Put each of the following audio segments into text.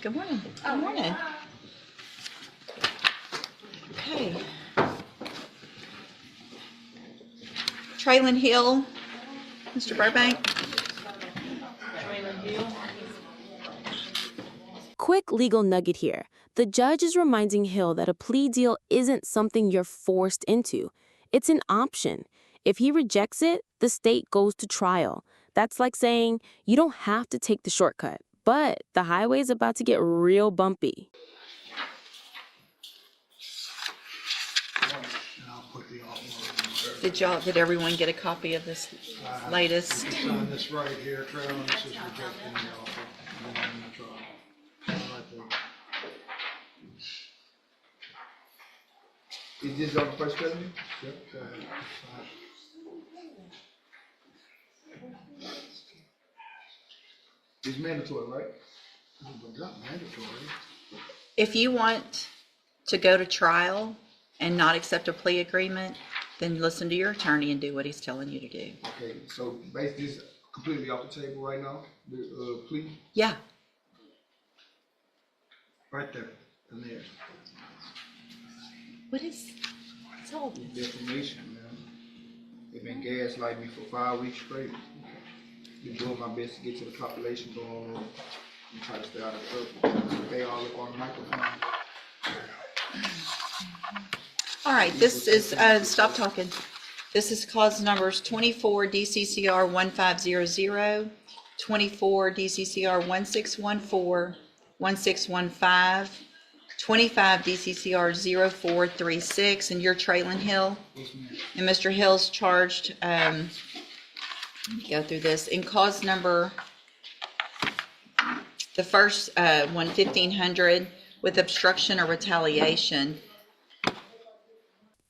Good morning. Good morning. Okay. Traylon Hill, Mr. Burbank. Traylon Hill. Quick legal nugget here. The judge is reminding Hill that a plea deal isn't something you're forced into. It's an option. If he rejects it, the state goes to trial. That's like saying you don't have to take the shortcut, but the highway's about to get real bumpy. Did everyone get a copy of this latest? Sign this right here, Traylon. This is rejecting the offer. And then the trial. Right there. Is this on the first president? Yep. It's mandatory, right? But not mandatory. If you want to go to trial and not accept a plea agreement, then listen to your attorney and do what he's telling you to do. Okay, so basically this is completely off the table right now, the plea? Yeah. Right there, and there. What's all this? Defamation, man. They've been gaslighting me for 5 weeks straight. Been doing my best to get to the population going on and try to stay out of trouble. They all look on the microphone. All right, this is, stop talking. This is cause numbers 24 DCCR 1500, 24 DCCR 1614, 1615, 25 DCCR 0436, and you're Traylon Hill. Yes, ma'am. And Mr. Hill's charged, let me go through this, in cause number, the first one, 1500, with obstruction or retaliation.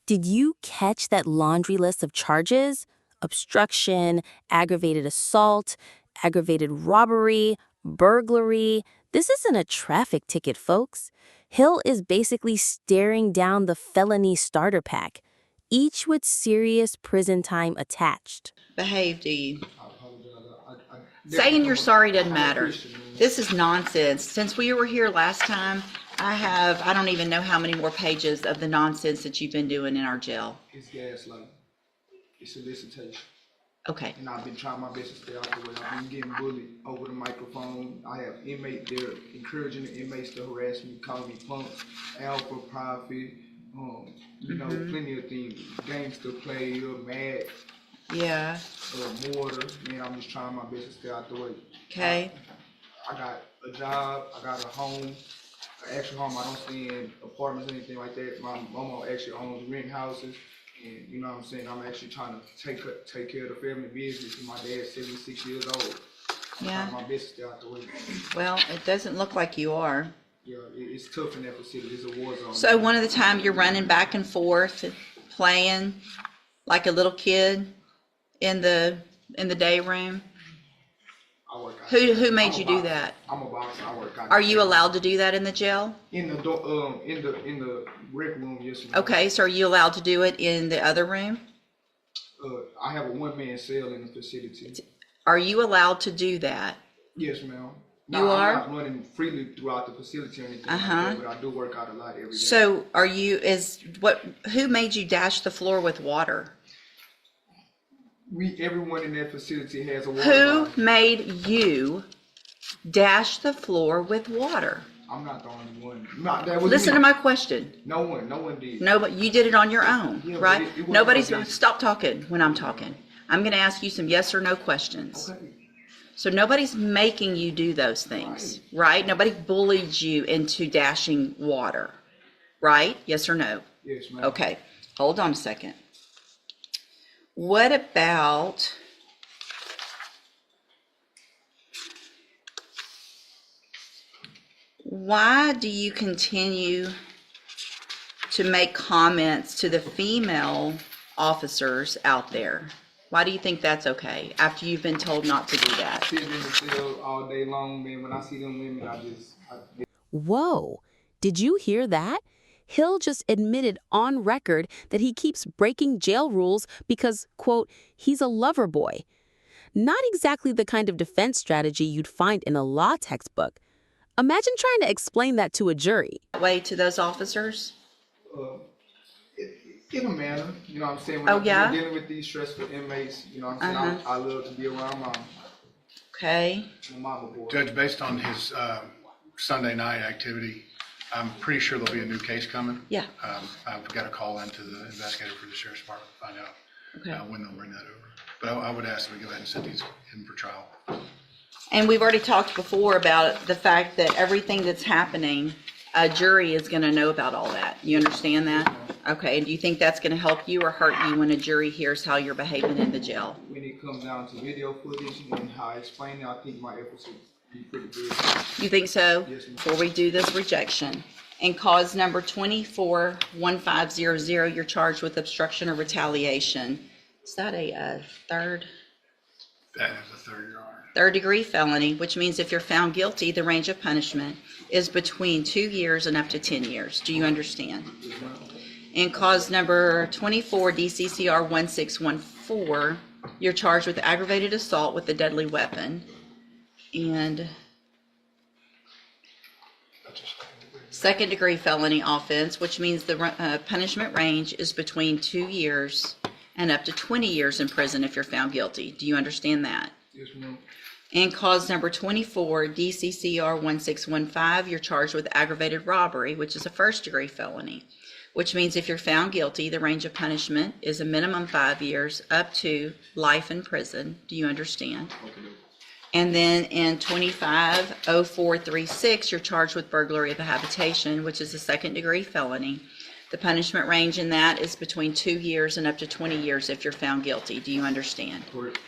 Did you catch that laundry list of charges? Obstruction, aggravated assault, aggravated robbery, burglary. This isn't a traffic ticket, folks. Hill is basically staring down the felony starter pack, each with serious prison time attached. Behave, do you? I apologize. Saying you're sorry doesn't matter. This is nonsense. Since we were here last time, I don't even know how many more pages of the nonsense that you've been doing in our jail. It's gaslighting. It's solicitation. Okay. And I've been trying my best to stay out the way. I've been getting bullied over the microphone. I have inmates there encouraging the inmates to harass me, calling me punks, alpha, profit, you know, plenty of things. Gangster player, mad, Yeah. mortar. Man, I'm just trying my best to stay out the way. Okay. I got a job. I got a home. An actual home. I don't stay in apartments or anything like that. My mama actually owns rent houses. And you know what I'm saying? I'm actually trying to take care of the family business. And my dad's 76 years old. Yeah. I'm trying my best to stay out the way. Well, it doesn't look like you are. Yeah, it's tough in that facility. It's a war zone. So one of the time you're running back and forth, playing like a little kid in the day room. I work out. Who made I'm you a do boxer. that? I'm a boxer. I work out. Are you allowed to do that in the jail? In the rec room? Yes, ma'am. Okay, so are you allowed to do it in the other room? I have a one-man cell in the facility. Are you allowed to do that? Yes, ma'am. You are? I'm not running freely throughout the facility or anything like that, but I do work out a lot every day. So who made you dash the floor with water? Everyone in that facility has a water Who bottle. made you dash the floor with water? I'm not the only one. That was Listen me. to my question. No one did. No, but you did it on your own, Yeah, but right? it wasn't Nobody's like this. stop talking when I'm talking. I'm going to ask you some yes or no questions. Okay. So nobody's making you do those things, right? Nobody bullied you into dashing water, right? Yes or no? Yes, ma'am. Okay, hold on a second. What about why do you continue to make comments to the female officers out there? Why do you think that's okay after you've been told not to do that? Sitting in the cell all day long, man. When I see them women, Whoa, did you hear that? Hill just admitted on record that he keeps breaking jail rules because, quote, he's a lover boy. Not exactly the kind of defense strategy you'd find in a law textbook. Imagine trying to explain that to a jury. Way to those officers? Uh, in a manner, you know what I'm saying? Oh, yeah? When dealing with these stressful inmates, you know what I'm saying? I love to be around mama. Okay. My mama boy. Judge, based on his Sunday night activity, I'm pretty sure there'll be a new case coming. Yeah. I've got to call into the investigator for the sheriff's department to find out Okay. when they'll bring that over. But I would ask that we go ahead and set these in for trial. And we've already talked before about the fact that everything that's happening, a jury is going to know about all that. You understand that? Okay. And do you think that's going to help you or hurt you when a jury hears how you're behaving in the jail? When it comes down to video footage and how I explain it, I think my efforts will be pretty good. You think so? Yes, ma'am. Before we do this rejection. And cause number 241500, you're charged with obstruction or retaliation. Is that a third? That is a third, Your Honor. Third-degree felony, which means if you're found guilty, the range of punishment is between 2 years and up to 10 years. Do you understand? And cause number 24 DCCR 1614, you're charged with aggravated assault with a deadly weapon. And second-degree felony offense, which means the punishment range is between 2 years and up to 20 years in prison if you're found guilty. Do you understand that? Yes, ma'am. And cause number 24, DCCR 1615, you're charged with aggravated robbery, which is a first-degree felony, which means if you're found guilty, the range of punishment is a minimum 5 years up to life in prison. Do you understand? Okay. And then in 250436, you're charged with burglary of a habitation, which is a second-degree felony. The punishment range in that is between 2 years and up to 20 years if you're found guilty. Do you understand? Correct.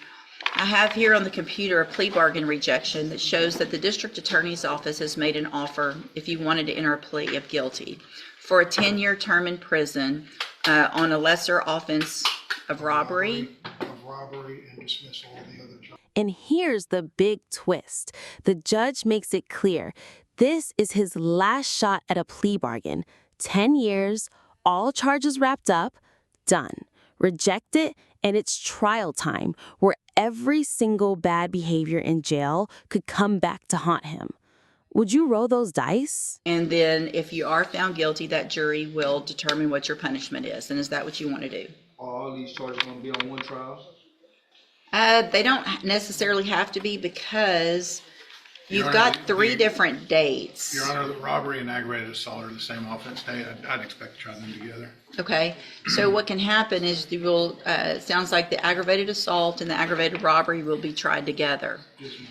I have here on the computer a plea bargain rejection that shows that the district attorney's office has made an offer, if you wanted to enter a plea of guilty, for a 10-year term in prison on a lesser offense of robbery. And dismissal of the other charges. And here's the big twist. The judge makes it clear this is his last shot at a plea bargain. 10 years, all charges wrapped up, done. Reject it, and it's trial time, where every single bad behavior in jail could come back to haunt him. Would you roll those dice? And then if you are found guilty, that jury will determine what your punishment is. And is that what you want to do? Are all these charges going to be on one trial? They don't necessarily have to be, because you've Your got Honor, 3 different dates. Your Honor, the robbery and aggravated assault are the same offense day. I'd expect to try them together. Okay, so what can happen is you will, sounds like the aggravated assault and the aggravated robbery will be tried together. Yes, ma'am.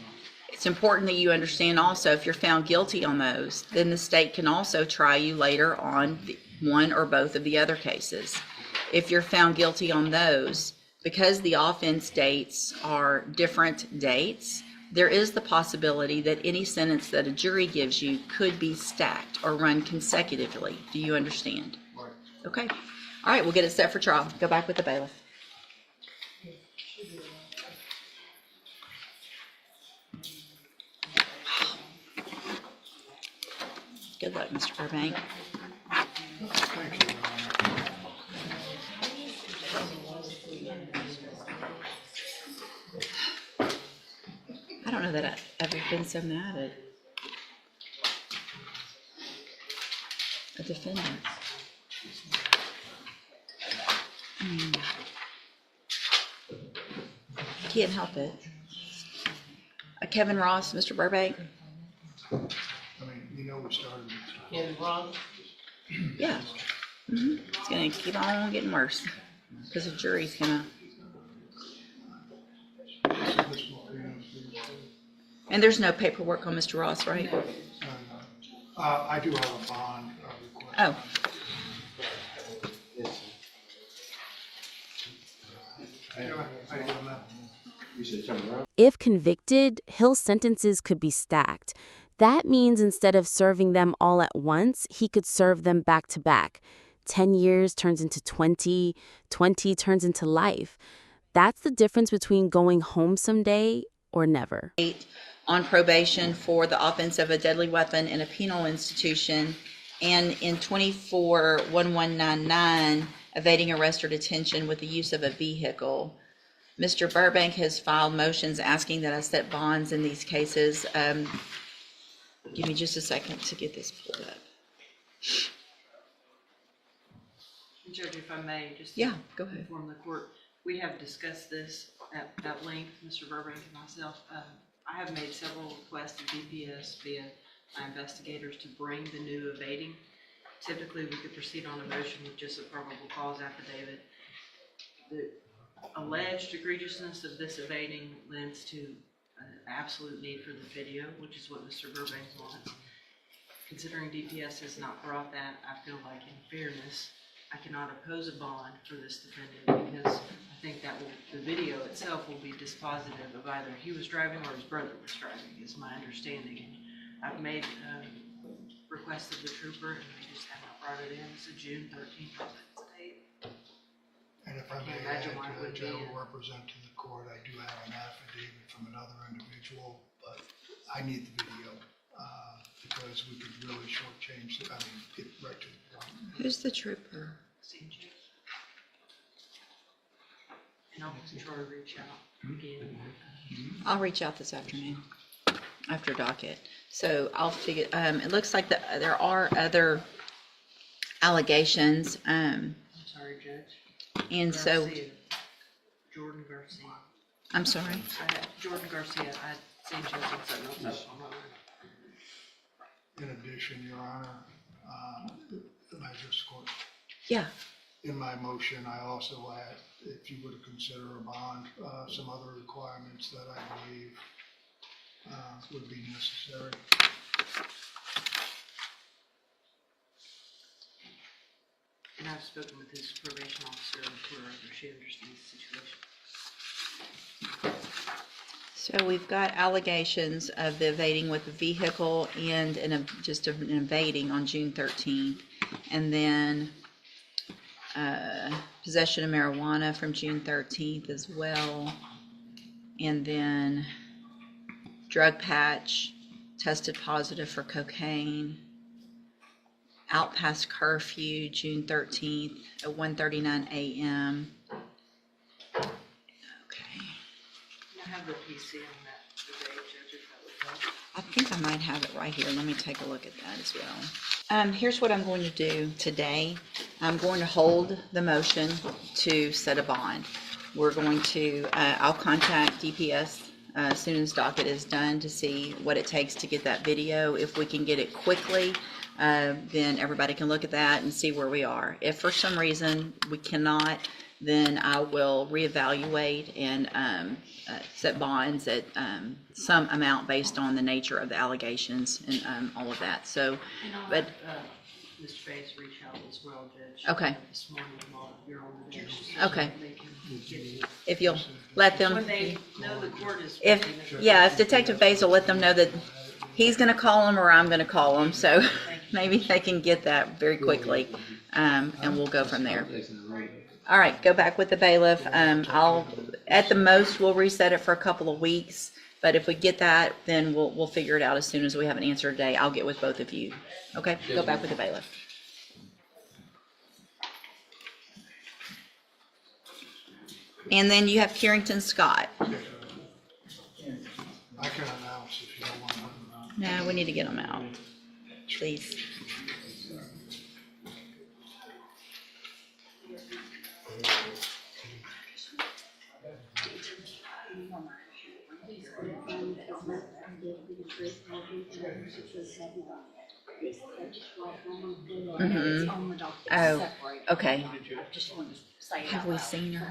It's important that you understand also, if you're found guilty on those, then the state can also try you later on one or both of the other cases. If you're found guilty on those, because the offense dates are different dates, there is the possibility that any sentence that a jury gives you could be stacked or run consecutively. Do you understand? Right. Okay. All right, we'll get it set for trial. Go back with the bailiff. Good luck, Mr. Burbank. Thank you, Your Honor. I don't know that I've ever been so mad at a defendant. Can't help it. Kevin Ross, Mr. Burbank. I mean, you know we started with Yeah. It's gonna keep on getting worse because the jury's gonna. And there's no paperwork on Mr. Ross, right? I do have a bond request. Oh, I do have that. If convicted, Hill's sentences could be stacked. That means instead of serving them all at once, he could serve them back to back. 10 years turns into 20, 20 turns into life. That's the difference between going home someday or never. on probation for the offense of a deadly weapon in a penal institution, and in 24-1199, evading arrest or detention with the use of a vehicle. Mr. Burbank has filed motions asking that I set bonds in these cases. Give me just a second to get this pulled up. Judge, if I may, just Yeah, to go ahead. inform the court, we have discussed this at length, Mr. Burbank and myself. I have made several requests to DPS via my investigators to bring the new evading. Typically, we could proceed on a motion with just a probable cause affidavit. The alleged egregiousness of this evading lends to an absolute need for the video, which is what Mr. Burbank wants. Considering DPS has not brought that, I feel like in fairness, I cannot oppose a bond for this defendant because I think that the video itself will be dispositive of either he was driving or his brother was driving, is my understanding. I've made requests of the trooper and they just have not brought it in. It's a June 13th date. And if I Can't may imagine add, why it would Judge, I be will represent to the court, I do have an affidavit from another individual, but I need the video, because we could really shortchange, get right to the point. Who's the trooper? CJ. And I'll try to reach out again. I'll reach out this afternoon after docket. So I'll figure, it looks like there are other allegations, I'm sorry, Judge. and so, Garcia. Jordan Garcia. I'm sorry. Jordan Garcia, I seen Judge on something else on my line. In addition, Your Honor, Magistrate Court, Yeah, in my motion, I also add, if you were to consider a bond, some other requirements that I believe would be necessary. And I've spoken with his probation officer and whoever she understands the situation. so we've got allegations of the evading with the vehicle and just an evading on June 13th. And then possession of marijuana from June 13th as well. And then drug patch, tested positive for cocaine. Out past curfew, June 13th at 1:39 a.m. Okay. I have the PC on that today, Judge, if that would help. I think I might have it right here. Let me take a look at that as well. Here's what I'm going to do today. I'm going to hold the motion to set a bond. We're going to, I'll contact DPS as soon as docket is done to see what it takes to get that video. If we can get it quickly, then everybody can look at that and see where we are. If for some reason we cannot, then I will reevaluate and set bonds at some amount based on the nature of the allegations and all of that. So, And I'll but have Mr. Bates reach out as well, Judge. Okay. This morning while you're on the bench. Okay. They can get, if you'll let them, when they know the court is. if Detective Bates will let them know that he's going to call them or I'm going to call them, so maybe they can get that very quickly, and we'll go from there. All right, go back with the bailiff. At the most, we'll reset it for a couple of weeks, but if we get that, then we'll figure it out as soon as we have an answer today. I'll get with both of you. Okay, go back with the bailiff. And then you have Carrington Scott. I can announce if you don't want to. No, we need to get them out, please. Oh, okay. Have we seen her?